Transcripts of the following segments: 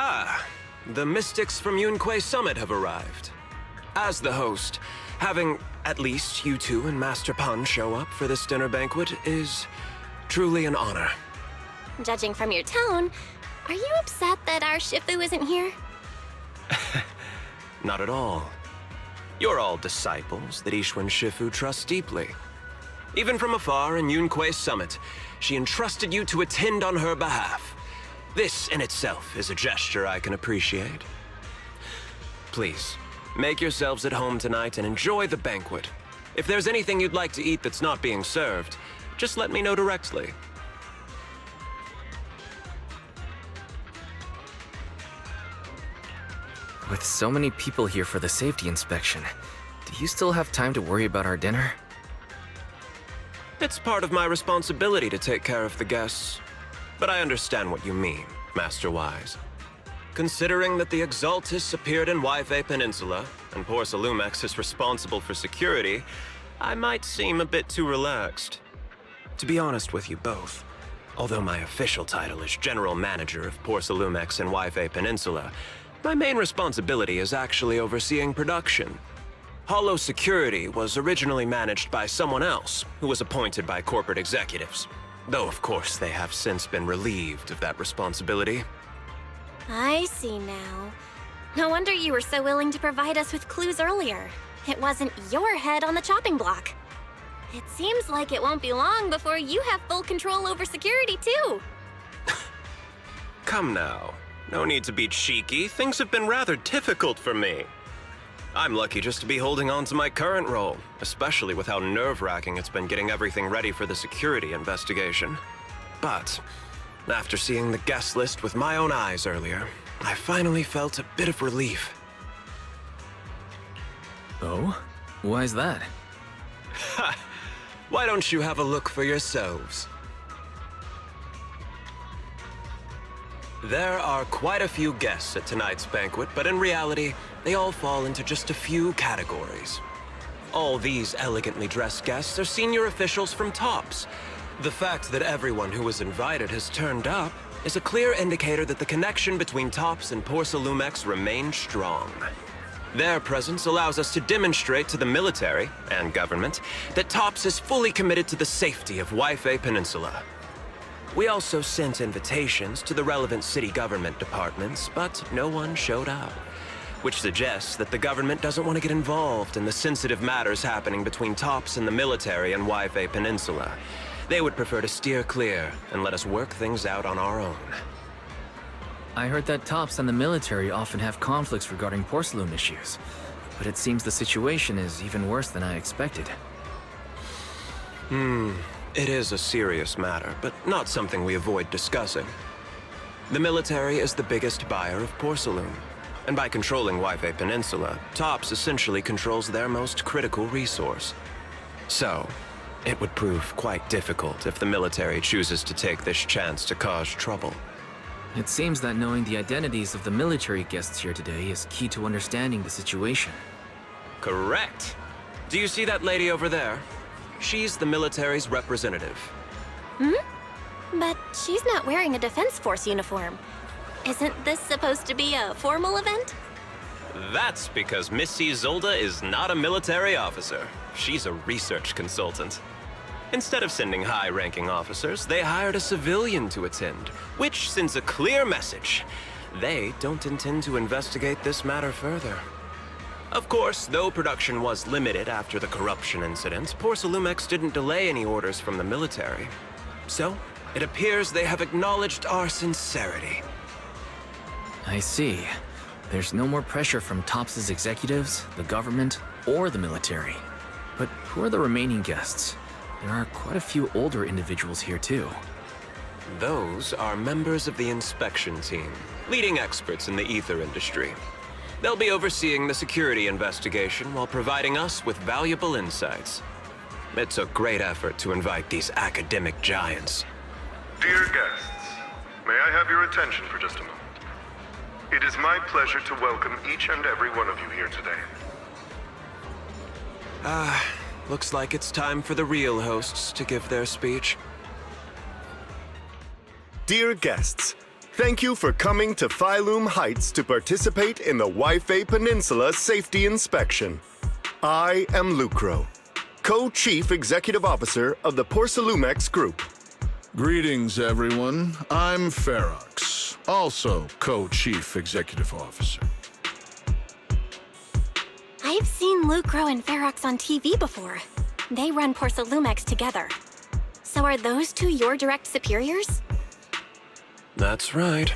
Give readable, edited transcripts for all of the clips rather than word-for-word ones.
Ah, the mystics from Yunque Summit have arrived. As the host, having at least you two and Master Pan show up for this dinner banquet is truly an honor. Judging from your tone, are you upset that our Shifu isn't here? Not at all. You're all disciples that Ishwan Shifu trusts deeply. Even from afar in Yunque Summit, she entrusted you to attend on her behalf. This in itself is a gesture I can appreciate. Please, make yourselves at home tonight and enjoy the banquet. If there's anything you'd like to eat that's not being served, just let me know directly. With so many people here for the safety inspection, do you still have time to worry about our dinner? It's part of my responsibility to take care of the guests. But I understand what you mean, Master Wise. Considering that the Exhaltists appeared in Yve Peninsula, and Porcelumex is responsible for security, I might seem a bit too relaxed. To be honest with you both, although my official title is General Manager of Porcelumex and Yve Peninsula, my main responsibility is actually overseeing production. Hollow Security was originally managed by someone else, who was appointed by corporate executives. Though, of course, they have since been relieved of that responsibility. I see now. No wonder you were so willing to provide us with clues earlier. It wasn't your head on the chopping block. It seems like it won't be long before you have full control over security, too. Come now. No need to be cheeky. Things have been rather difficult for me. I'm lucky just to be holding on to my current role, especially with how nerve-wracking it's been getting everything ready for the security investigation. But after seeing the guest list with my own eyes earlier, I finally felt a bit of relief. Oh? Why is that? Ha! Why don't you have a look for yourselves? There are quite a few guests at tonight's banquet, but in reality, they all fall into just a few categories. All these elegantly dressed guests are senior officials from TOPS. The fact that everyone who was invited has turned up is a clear indicator that the connection between TOPS and Porcelumex remains strong. Their presence allows us to demonstrate to the military and government that TOPS is fully committed to the safety of Yve Peninsula. We also sent invitations to the relevant city government departments, but no one showed up, which suggests that the government doesn't want to get involved in the sensitive matters happening between TOPS and the military and Yve Peninsula. They would prefer to steer clear and let us work things out on our own. I heard that TOPS and the military often have conflicts regarding porcelain issues, but it seems the situation is even worse than I expected. It is a serious matter, but not something we avoid discussing. The military is the biggest buyer of porcelain, and by controlling Yve Peninsula, TOPS essentially controls their most critical resource. So, it would prove quite difficult if the military chooses to take this chance to cause trouble. It seems that knowing the identities of the military guests here today is key to understanding the situation. Correct. Do you see that lady over there? She's the military's representative. But she's not wearing a Defense Force uniform. Isn't this supposed to be a formal event? That's because Missy Zolda is not a military officer. She's a research consultant. Instead of sending high-ranking officers, they hired a civilian to attend, which sends a clear message. They don't intend to investigate this matter further. Of course, though production was limited after the corruption incident, Porcelumex didn't delay any orders from the military. So, it appears they have acknowledged our sincerity. I see. There's no more pressure from TOPS' executives, the government, or the military. But who are the remaining guests? There are quite a few older individuals here too. Those are members of the inspection team, leading experts in the ether industry. They'll be overseeing the security investigation while providing us with valuable insights. It took great effort to invite these academic giants. Dear guests, may I have your attention for just a moment? It is my pleasure to welcome each and every one of you here today. Looks like it's time for the real hosts to give their speech. Dear guests, thank you for coming to Phylum Heights to participate in the Waifei Peninsula Safety Inspection. I am Lucro, Co-Chief Executive Officer of the Porcelumex Group. Greetings, everyone. I'm Ferox, also Co-Chief Executive Officer. I've seen Lucro and Ferox on TV before. They run Porcelumex together. So are those two your direct superiors? That's right.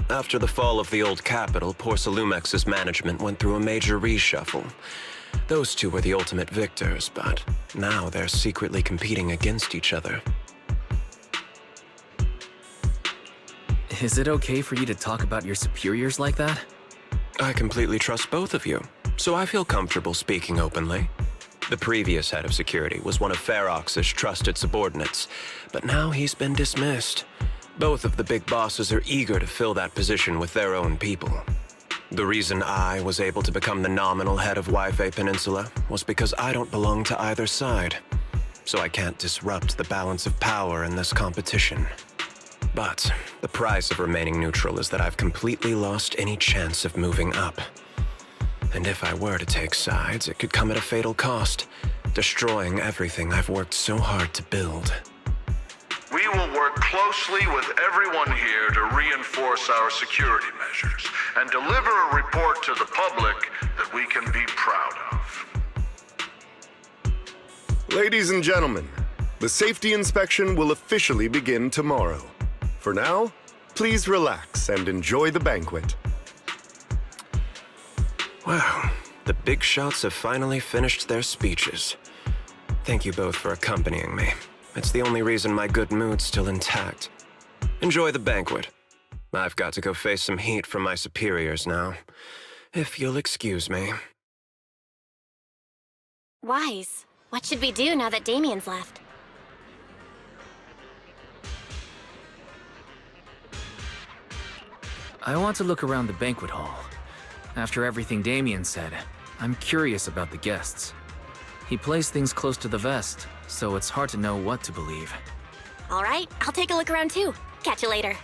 After the fall of the old capital, Porcelumex's management went through a major reshuffle. Those two were the ultimate victors, but now they're secretly competing against each other. Is it okay for you to talk about your superiors like that? I completely trust both of you, so I feel comfortable speaking openly. The previous head of security was one of Ferox's trusted subordinates, but now he's been dismissed. Both of the big bosses are eager to fill that position with their own people. The reason I was able to become the nominal head of Waifei Peninsula was because I don't belong to either side, so I can't disrupt the balance of power in this competition. But the price of remaining neutral is that I've completely lost any chance of moving up. And if I were to take sides, it could come at a fatal cost, destroying everything I've worked so hard to build. We will work closely with everyone here to reinforce our security measures and deliver a report to the public that we can be proud of. Ladies and gentlemen, the safety inspection will officially begin tomorrow. For now, please relax and enjoy the banquet. Wow, the big shots have finally finished their speeches. Thank you both for accompanying me. It's the only reason my good mood's still intact. Enjoy the banquet. I've got to go face some heat from my superiors now. If you'll excuse me. Wise. What should we do now that Damien's left? I want to look around the banquet hall. After everything Damien said, I'm curious about the guests. He plays things close to the vest, so it's hard to know what to believe. All right, I'll take a look around too. Catch you later.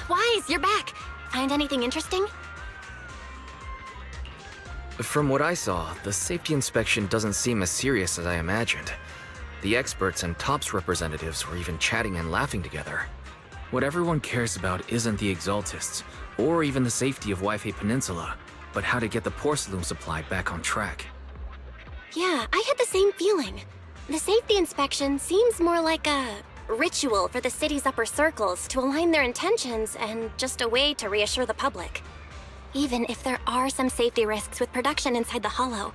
Wise, you're back. Find anything interesting? From what I saw, the safety inspection doesn't seem as serious as I imagined. The experts and TOPS representatives were even chatting and laughing together. What everyone cares about isn't the Exhaltists, or even the safety of Wi-Fi Peninsula, but how to get the Porcelume supply back on track. Yeah, I had the same feeling. The safety inspection seems more like a ritual for the city's upper circles to align their intentions and just a way to reassure the public. Even if there are some safety risks with production inside the Hollow,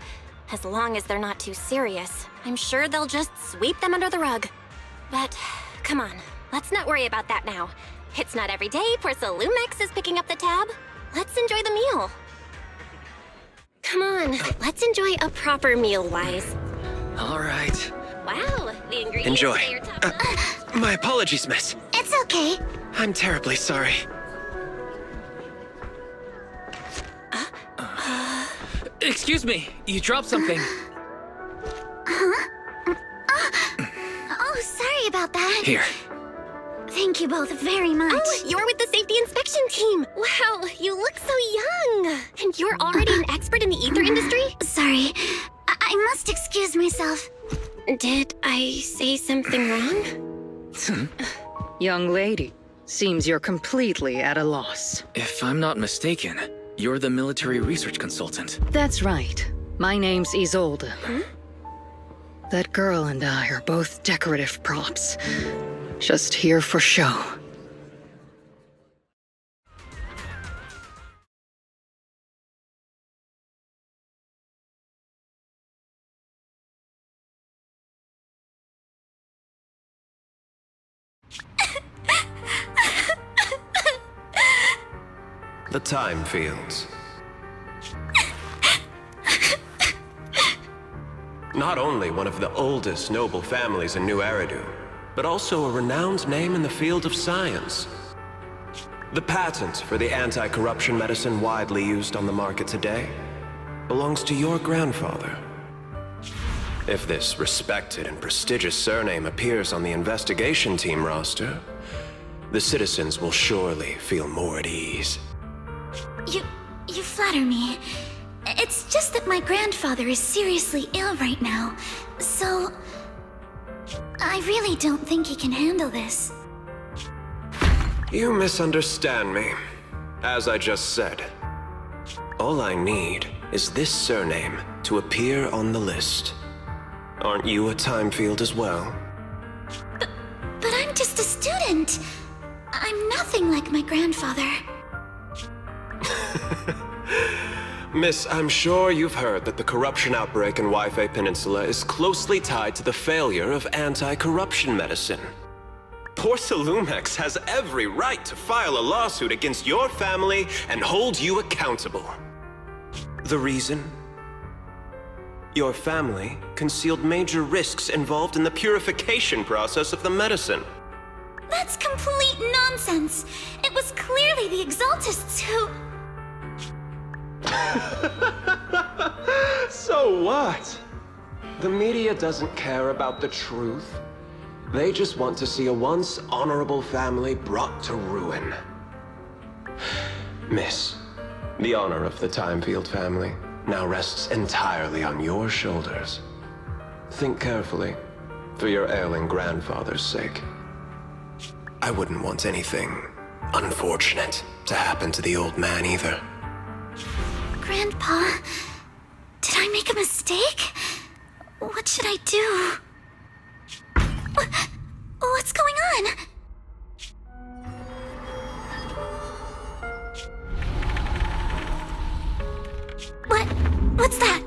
as long as they're not too serious, I'm sure they'll just sweep them under the rug. But come on, let's not worry about that now. It's not every day Porcelumex is picking up the tab. Let's enjoy the meal. Come on, let's enjoy a proper meal, Wise. All right. Wow, the ingredients Enjoy. at your top. My apologies, miss. It's okay. I'm terribly sorry. Excuse me, you dropped something. Oh, sorry about that. Here. Thank you both very much. Oh, you're with the safety inspection team. Wow, you look so young. And you're already an expert in the ether industry? Sorry, I must excuse myself. Did I say something wrong? Young lady, seems you're completely at a loss. If I'm not mistaken, you're the military research consultant. That's right. My name's Isolde. That girl and I are both decorative props. Just here for show. The time fields. Not only one of the oldest noble families in New Eridu, but also a renowned name in the field of science. The patent for the anti-corruption medicine widely used on the market today belongs to your grandfather. If this respected and prestigious surname appears on the investigation team roster, the citizens will surely feel more at ease. You flatter me. It's just that my grandfather is seriously ill right now, so I really don't think he can handle this. You misunderstand me. As I just said, all I need is this surname to appear on the list. Aren't you a time field as well? But I'm just a student. I'm nothing like my grandfather. Miss, I'm sure you've heard that the corruption outbreak in Wi-Fi Peninsula is closely tied to the failure of anti-corruption medicine. Porcelumex has every right to file a lawsuit against your family and hold you accountable. The reason? Your family concealed major risks involved in the purification process of the medicine. That's complete nonsense. It was clearly the Exhaltists who... So what? The media doesn't care about the truth. They just want to see a once honorable family brought to ruin. Miss, the honor of the Timefield family now rests entirely on your shoulders. Think carefully, for your ailing grandfather's sake. I wouldn't want anything unfortunate to happen to the old man either. Grandpa, did I make a mistake? What should I do? What's going on? What's that?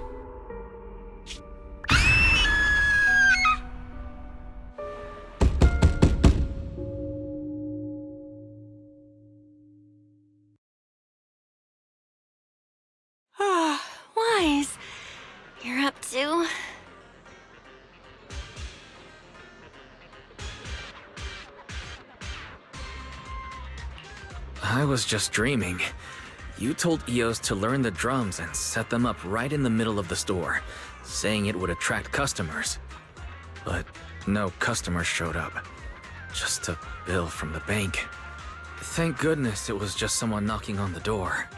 Wise. You're up to... I was just dreaming. You told Eos to learn the drums and set them up right in the middle of the store, saying it would attract customers. But no customers showed up. Just a bill from the bank. Thank goodness it was just someone knocking on the door.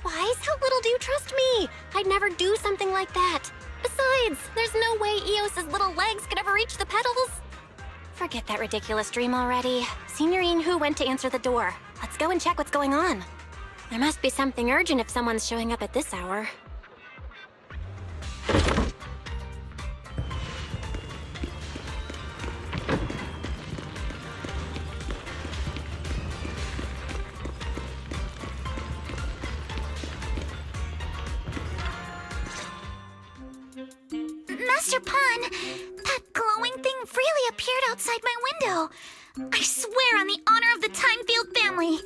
Wise, how little do you trust me? I'd never do something like that. Besides, there's no way Eos's little legs could ever reach the pedals. Forget that ridiculous dream already. Signorine Hu went to answer the door. Let's go and check what's going on. There must be something urgent if someone's showing up at this hour. Master Pawn, that glowing thing really appeared outside my window. I swear on the honor of the Timefield family.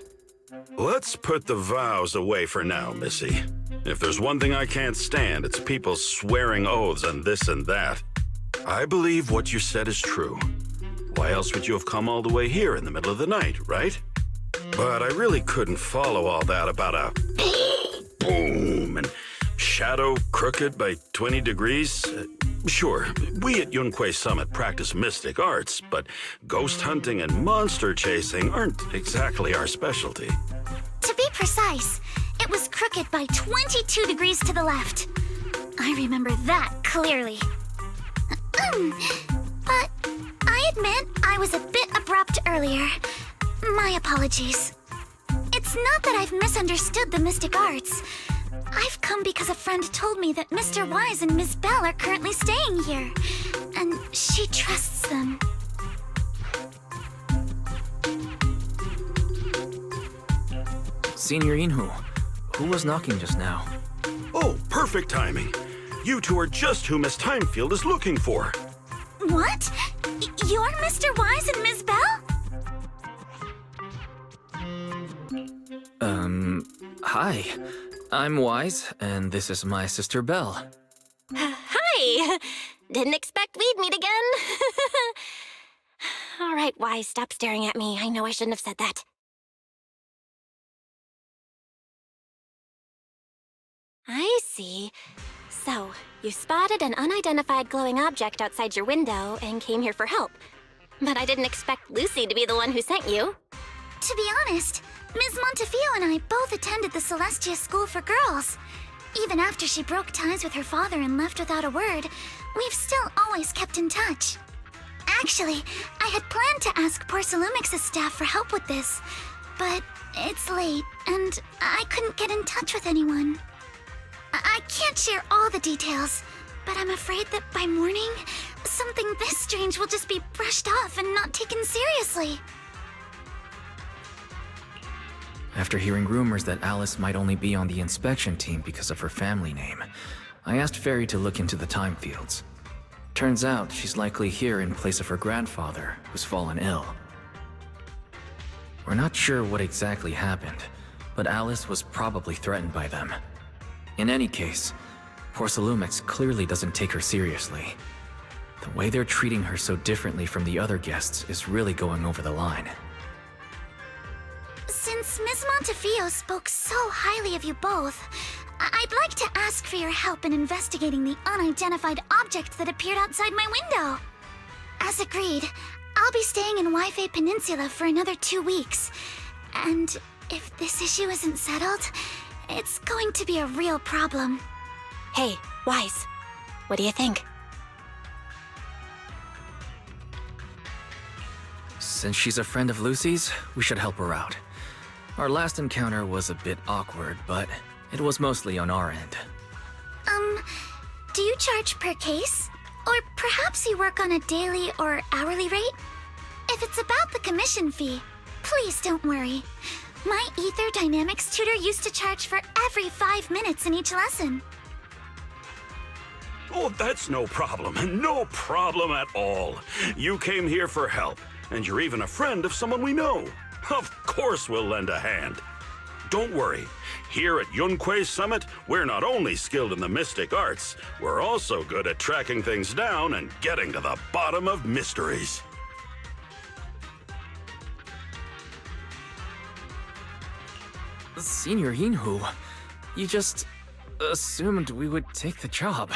Let's put the vows away for now, Missy. If there's one thing I can't stand, it's people swearing oaths and this and that. I believe what you said is true. Why else would you have come all the way here in the middle of the night, right? But I really couldn't follow all that about a boom and shadow crooked by 20 degrees. Sure, we at Yunque Summit practice mystic arts, but ghost hunting and monster chasing aren't exactly our specialty. To be precise, it was crooked by 22 degrees to the left. I remember that clearly. But I admit I was a bit abrupt earlier. My apologies. It's not that I've misunderstood the mystic arts. I've come because a friend told me that Mr. Wise and Ms. Bell are currently staying here, and she trusts them. Signorine Hu, who was knocking just now? Oh, perfect timing. You two are just who Miss Timefield is looking for. What? You're Mr. Wise and Ms. Bell? Hi. I'm Wise, and this is my sister Belle. Hi! Didn't expect we'd meet again. All right, Wise, stop staring at me. I know I shouldn't have said that. I see. So, you spotted an unidentified glowing object outside your window and came here for help. But I didn't expect Lucy to be the one who sent you. To be honest, Ms. Montefiore and I both attended the Celestia School for Girls. Even after she broke ties with her father and left without a word, we've still always kept in touch. Actually, I had planned to ask Porcelumex's staff for help with this, but it's late, and I couldn't get in touch with anyone. I can't share all the details, but I'm afraid that by morning, something this strange will just be brushed off and not taken seriously. After hearing rumors that Alice might only be on the inspection team because of her family name, I asked Fairy to look into the time fields. Turns out she's likely here in place of her grandfather, who's fallen ill. We're not sure what exactly happened, but Alice was probably threatened by them. In any case, Porcelumex clearly doesn't take her seriously. The way they're treating her so differently from the other guests is really going over the line. Since Ms. Montefiore spoke so highly of you both, I'd like to ask for your help in investigating the unidentified object that appeared outside my window. As agreed, I'll be staying in Wi-Fi Peninsula for another 2 weeks. And if this issue isn't settled, it's going to be a real problem. Hey, Wise, what do you think? Since she's a friend of Lucy's, we should help her out. Our last encounter was a bit awkward, but it was mostly on our end. Do you charge per case? Or perhaps you work on a daily or hourly rate? If it's about the commission fee, please don't worry. My Ether Dynamics tutor used to charge for every 5 minutes in each lesson. Oh, that's no problem. No problem at all. You came here for help, and you're even a friend of someone we know. Of course we'll lend a hand. Don't worry. Here at Yunque's Summit, we're not only skilled in the mystic arts, we're also good at tracking things down and getting to the bottom of mysteries. Senior Yinhu, you just assumed we would take the job.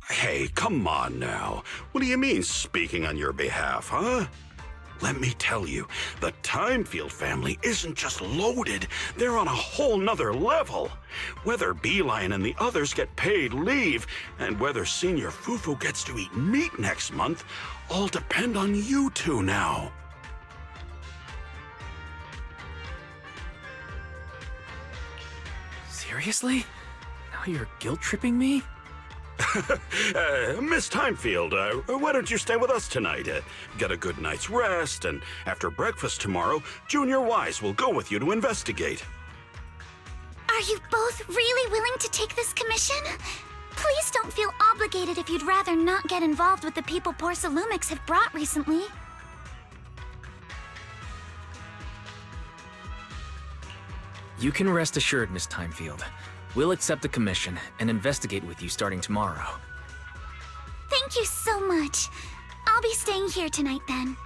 Hey, come on now. What do you mean, speaking on your behalf, huh? Let me tell you, the Timefield family isn't just loaded, they're on a whole nother level. Whether Beeline and the others get paid leave, and whether Senior Fufu gets to eat meat next month, all depend on you two now. Seriously? Now you're guilt-tripping me? Miss Timefield, why don't you stay with us tonight? Get a good night's rest, and after breakfast tomorrow, Junior Wise will go with you to investigate. Are you both really willing to take this commission? Please don't feel obligated if you'd rather not get involved with the people Porcelumex have brought recently. You can rest assured, Miss Timefield. We'll accept the commission and investigate with you starting tomorrow. Thank you so much. I'll be staying here tonight then.